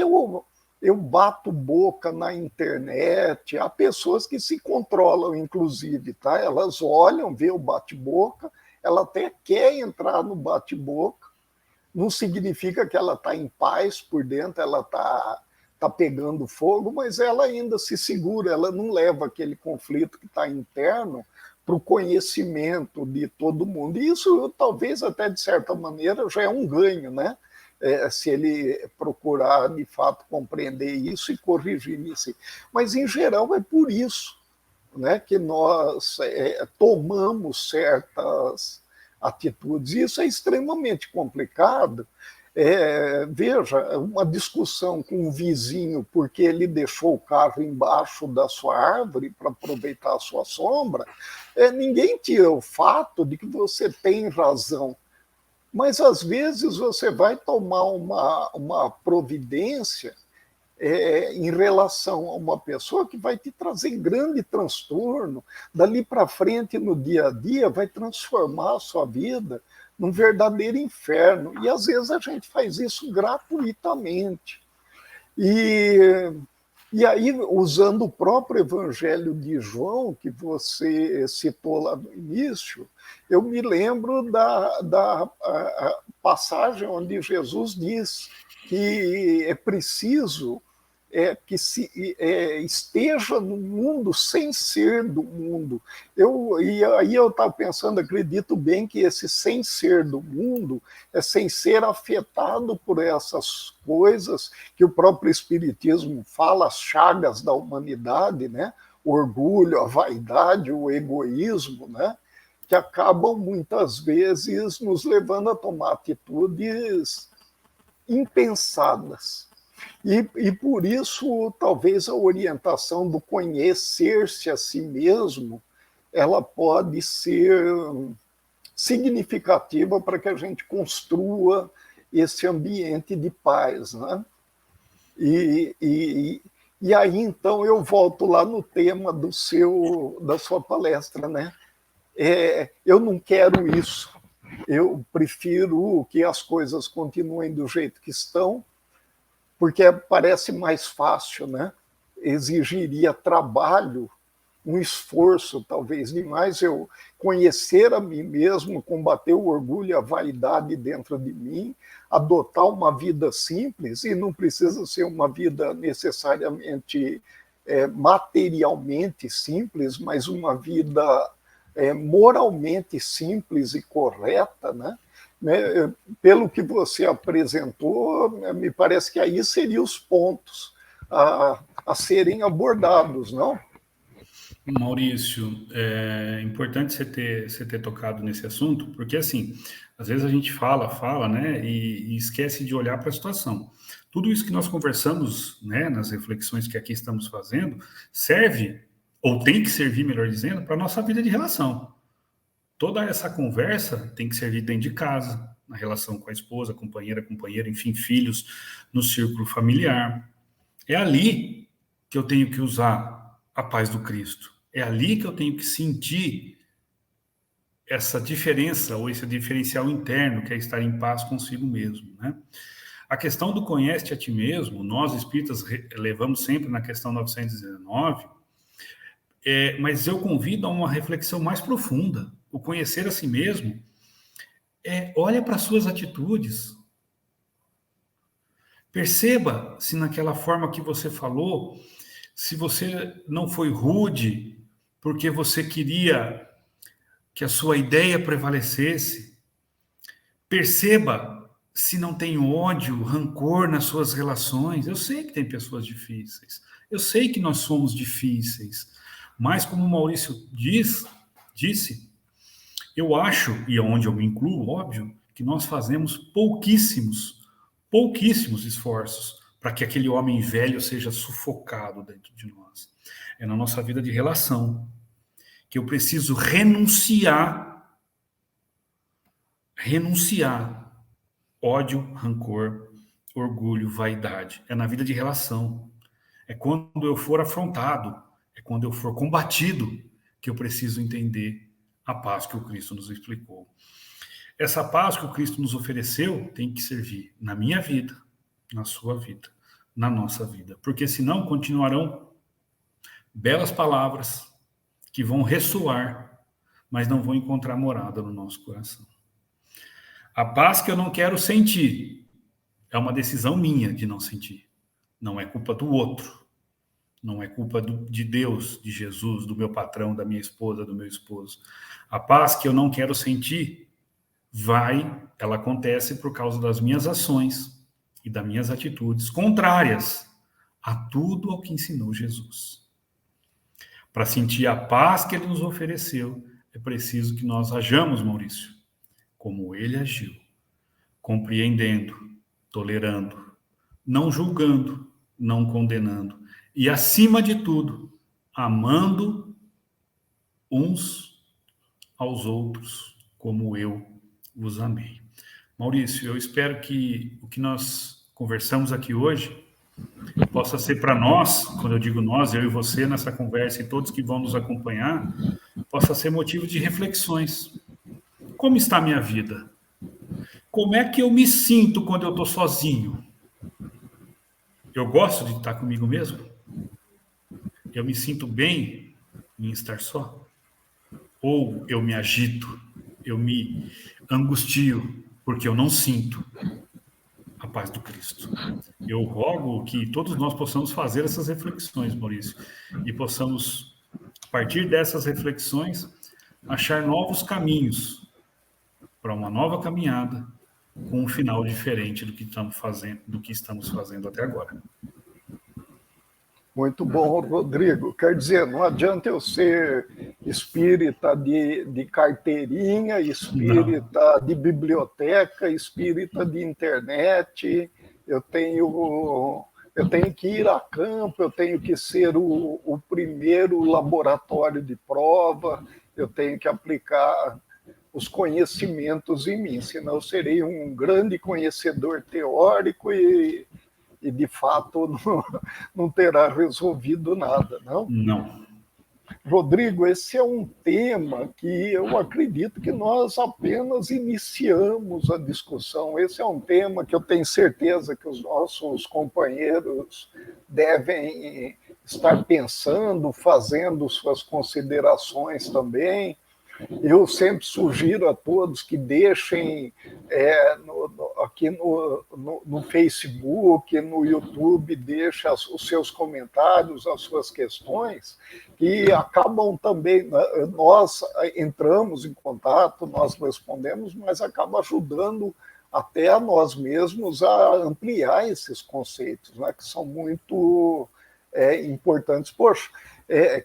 eu bato boca na internet, há pessoas que se controlam, inclusive, tá? Elas olham, vê o bate-boca, ela até quer entrar no bate-boca, não significa que ela está em paz por dentro, ela tá pegando fogo, mas ela ainda se segura, ela não leva aquele conflito que está interno para o conhecimento de todo mundo. E isso, talvez, até de certa maneira, já é um ganho, né? Se ele procurar, de fato, compreender isso e corrigir isso. Mas, em geral, é por isso, né, que nós tomamos certas atitudes. Isso é extremamente complicado. Veja, uma discussão com um vizinho porque ele deixou o carro embaixo da sua árvore para aproveitar a sua sombra, ninguém tira o fato de que você tem razão. Mas, às vezes, você vai tomar uma providência em relação a uma pessoa que vai te trazer grande transtorno. Dali para frente, no dia a dia, vai transformar a sua vida num verdadeiro inferno. E, às vezes, a gente faz isso gratuitamente. E aí, usando o próprio Evangelho de João, que você citou lá no início, eu me lembro da passagem onde Jesus diz que é preciso que esteja no mundo sem ser do mundo. E aí eu estava pensando, acredito bem que esse sem ser do mundo é sem ser afetado por essas coisas que o próprio Espiritismo fala, as chagas da humanidade, né? O orgulho, a vaidade, o egoísmo, né? que acabam muitas vezes nos levando a tomar atitudes impensadas. E por isso, talvez a orientação do conhecer-se a si mesmo, ela pode ser significativa para que a gente construa esse ambiente de paz, né? E aí, então, eu volto lá no tema da sua palestra, né? Eu não quero isso. Eu prefiro que as coisas continuem do jeito que estão, porque parece mais fácil, né? Exigiria trabalho, um esforço talvez demais, eu conhecer a mim mesmo, combater o orgulho e a vaidade dentro de mim, adotar uma vida simples, e não precisa ser uma vida necessariamente materialmente simples, mas uma vida moralmente simples e correta, né? Pelo que você apresentou, me parece que aí seriam os pontos a serem abordados, não? Maurício, é importante você ter tocado nesse assunto, porque, assim, às vezes a gente fala, né, e esquece de olhar para a situação. Tudo isso que nós conversamos, né, nas reflexões que aqui estamos fazendo, serve, ou tem que servir, melhor dizendo, para a nossa vida de relação. Toda essa conversa tem que servir dentro de casa, na relação com a esposa, companheiro, enfim, filhos, no círculo familiar. É ali que eu tenho que usar a paz do Cristo. É ali que eu tenho que sentir essa diferença ou esse diferencial interno que é estar em paz consigo mesmo, né? A questão do conhece a ti mesmo, nós espíritas levamos sempre na questão 919, mas eu convido a uma reflexão mais profunda. O conhecer a si mesmo olha para suas atitudes. Perceba se naquela forma que você falou, se você não foi rude porque você queria que a sua ideia prevalecesse. Perceba se não tem ódio, rancor nas suas relações. Eu sei que tem pessoas difíceis. Eu sei que nós somos difíceis. Mas, como o Maurício disse, eu acho, e é onde eu me incluo, óbvio, que nós fazemos pouquíssimos esforços para que aquele homem velho seja sufocado dentro de nós. É na nossa vida de relação que eu preciso renunciar ódio, rancor, orgulho, vaidade. É na vida de relação. É quando eu for afrontado, é quando eu for combatido, que eu preciso entender a paz que o Cristo nos explicou. Essa paz que o Cristo nos ofereceu tem que servir na minha vida, na sua vida, na nossa vida. Porque senão continuarão belas palavras que vão ressoar, mas não vão encontrar morada no nosso coração. A paz que eu não quero sentir é uma decisão minha de não sentir. Não é culpa do outro. Não é culpa de Deus, de Jesus, do meu patrão, da minha esposa, do meu esposo. A paz que eu não quero sentir ela acontece por causa das minhas ações e das minhas atitudes contrárias a tudo ao que ensinou Jesus. Para sentir a paz que ele nos ofereceu, é preciso que nós hajamos, Maurício, como ele agiu, compreendendo, tolerando, não julgando, não condenando e, acima de tudo, amando uns aos outros como eu vos amei. Maurício, eu espero que o que nós conversamos aqui hoje possa ser para nós, quando eu digo nós, eu e você nessa conversa e todos que vão nos acompanhar, possa ser motivo de reflexões. Como está a minha vida? Como é que eu me sinto quando eu estou sozinho? Eu gosto de estar comigo mesmo? Eu me sinto bem em estar só? Ou eu me agito, eu me angustio, porque eu não sinto a paz do Cristo? Eu rogo que todos nós possamos fazer essas reflexões, Maurício, e possamos, a partir dessas reflexões, achar novos caminhos para uma nova caminhada, com um final diferente do que estamos fazendo até agora. Muito bom, Rodrigo. Quer dizer, não adianta eu ser espírita de carteirinha, Não, espírita de biblioteca, espírita de internet. Eu tenho que ir a campo, eu tenho que ser o primeiro laboratório de prova, eu tenho que aplicar os conhecimentos em mim, senão eu serei um grande conhecedor teórico e de fato não terá resolvido nada, não? não. Rodrigo, esse é um tema que eu acredito que nós apenas iniciamos a discussão. Esse é um tema que eu tenho certeza que os nossos companheiros devem estar pensando, fazendo suas considerações também. Eu sempre sugiro a todos que deixem aqui no Facebook, no YouTube, deixem os seus comentários, as suas questões, que acabam também, nós entramos em contato, nós respondemos, mas acaba ajudando até a nós mesmos a ampliar esses conceitos, né, que são muito importantes. Poxa,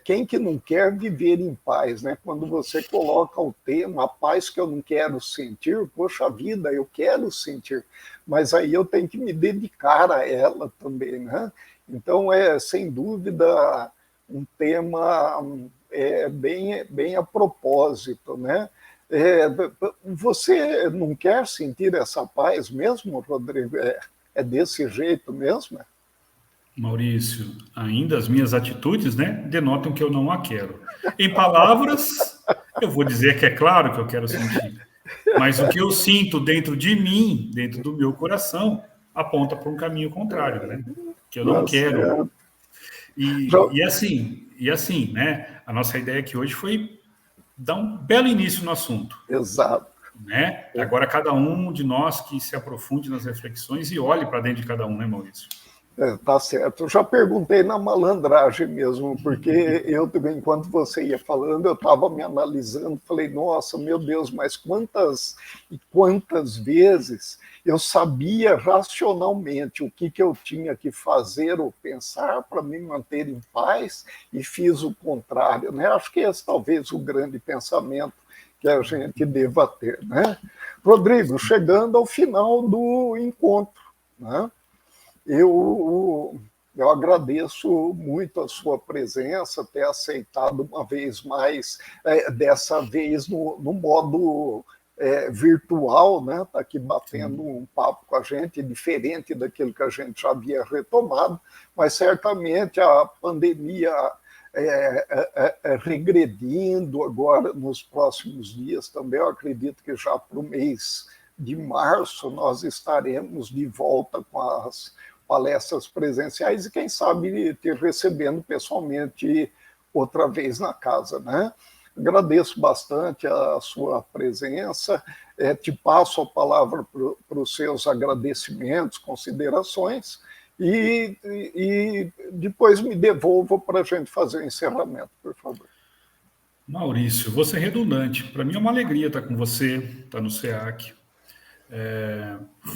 quem que não quer viver em paz, né? Quando você coloca o tema, a paz que eu não quero sentir, poxa vida, eu quero sentir, mas aí eu tenho que me dedicar a ela também, né? Então, sem dúvida um tema bem a propósito, né? Você não quer sentir essa paz mesmo, Rodrigo? É desse jeito mesmo? Maurício, ainda as minhas atitudes, né, denotam que eu não a quero. Em palavras, eu vou dizer que é claro que eu quero sentir, mas o que eu sinto dentro de mim, dentro do meu coração, aponta para um caminho contrário, né? Que eu não Tá quero. certo. E assim, né? A nossa ideia aqui hoje foi dar um belo início no assunto, Exato. né? Agora cada um de nós que se aprofunde nas reflexões e olhe para dentro de cada um, né, Maurício? Tá certo. Eu já perguntei na malandragem mesmo, porque eu também, enquanto você ia falando, eu estava me analisando, falei, nossa, meu Deus, mas quantas e quantas vezes eu sabia racionalmente o que eu tinha que fazer ou pensar para me manter em paz e fiz o contrário, né? Acho que esse talvez o grande pensamento que a gente deva ter, né? Rodrigo, chegando ao final do encontro, né? Eu agradeço muito a sua presença, ter aceitado uma vez mais, dessa vez no modo virtual, né? Tá aqui batendo um papo com a gente, diferente daquilo que a gente já havia retomado, mas certamente a pandemia regredindo agora nos próximos dias também, eu acredito que já para o mês de março nós estaremos de volta com as palestras presenciais e, quem sabe, te recebendo pessoalmente outra vez na casa, né? Agradeço bastante a sua presença, te passo a palavra para os seus agradecimentos, considerações, e depois me devolvo para a gente fazer o encerramento, por favor. Maurício, você é redundante. Para mim é uma alegria estar com você, estar no SEAC.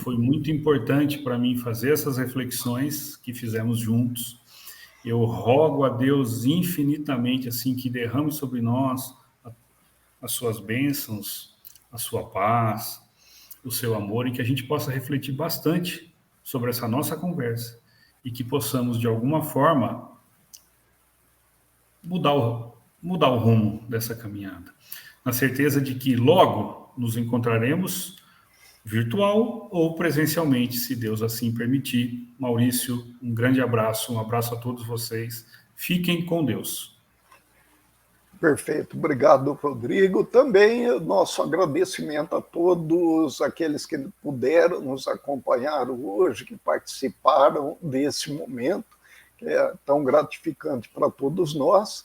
Foi muito importante para mim fazer essas reflexões que fizemos juntos. Eu rogo a Deus infinitamente assim que derrame sobre nós as suas bênçãos, a sua paz, o seu amor e que a gente possa refletir bastante sobre essa nossa conversa e que possamos de alguma forma mudar o rumo dessa caminhada. Na certeza de que logo nos encontraremos virtual ou presencialmente, se Deus assim permitir. Maurício, um grande abraço, um abraço a todos vocês. Fiquem com Deus. Perfeito, obrigado, Rodrigo. Também nosso agradecimento a todos aqueles que puderam nos acompanhar hoje, que participaram desse momento, que é tão gratificante para todos nós.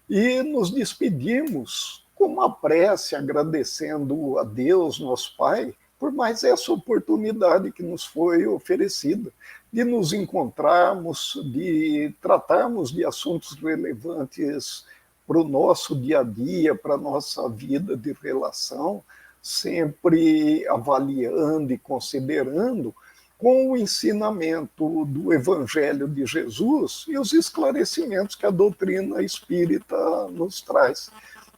E nos despedimos com uma prece, agradecendo a Deus, nosso Pai, por mais essa oportunidade que nos foi oferecida, de nos encontrarmos, de tratarmos de assuntos relevantes para o nosso dia a dia, para a nossa vida de relação, sempre avaliando e considerando com o ensinamento do Evangelho de Jesus e os esclarecimentos que a doutrina espírita nos traz.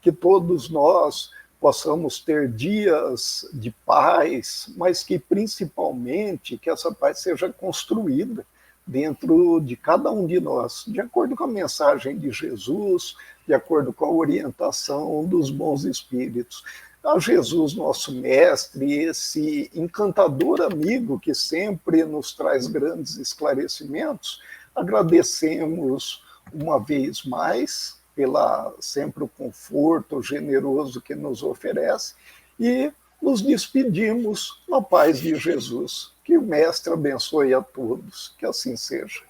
Que todos nós possamos ter dias de paz, mas que principalmente que essa paz seja construída dentro de cada um de nós, de acordo com a mensagem de Jesus, de acordo com a orientação dos bons espíritos. A Jesus, nosso mestre, esse encantador amigo que sempre nos traz grandes esclarecimentos, agradecemos uma vez mais pela sempre o conforto generoso que nos oferece e nos despedimos na paz de Jesus. Que o mestre abençoe a todos, que assim seja.